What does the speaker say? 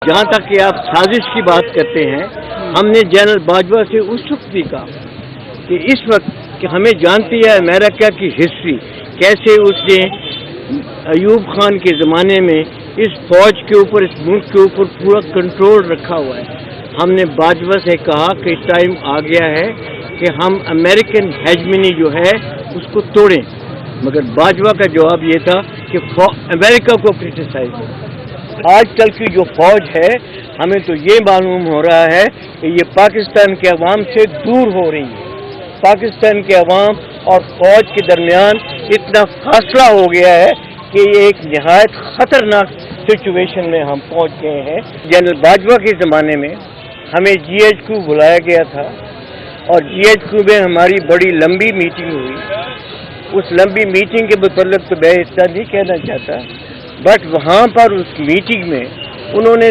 جہاں تک کہ آپ سازش کی بات کرتے ہیں، ہم نے جنرل باجوہ سے اس وقت بھی کہا کہ اس وقت کہ ہمیں جانتی ہے امریکہ کی ہسٹری، کیسے اس نے ایوب خان کے زمانے میں اس فوج کے اوپر، اس ملک کے اوپر پورا کنٹرول رکھا ہوا ہے۔ ہم نے باجوہ سے کہا کہ ٹائم آ گیا ہے کہ ہم امریکن ہیجمنی جو ہے اس کو توڑیں، مگر باجوہ کا جواب یہ تھا کہ امریکہ کو کرٹیسائز ہو۔ آج کل کی جو فوج ہے، ہمیں تو یہ معلوم ہو رہا ہے کہ یہ پاکستان کے عوام سے دور ہو رہی ہے۔ پاکستان کے عوام اور فوج کے درمیان اتنا فاصلہ ہو گیا ہے کہ یہ ایک نہایت خطرناک سچویشن میں ہم پہنچ گئے ہیں۔ جنرل باجوہ کے زمانے میں ہمیں جی ایچ کیو بلایا گیا تھا اور جی ایچ کیو میں ہماری بڑی لمبی میٹنگ ہوئی۔ اس لمبی میٹنگ کے متعلق تو میں اتنا نہیں کہنا چاہتا، بٹ وہاں پر اس میٹنگ میں انہوں نے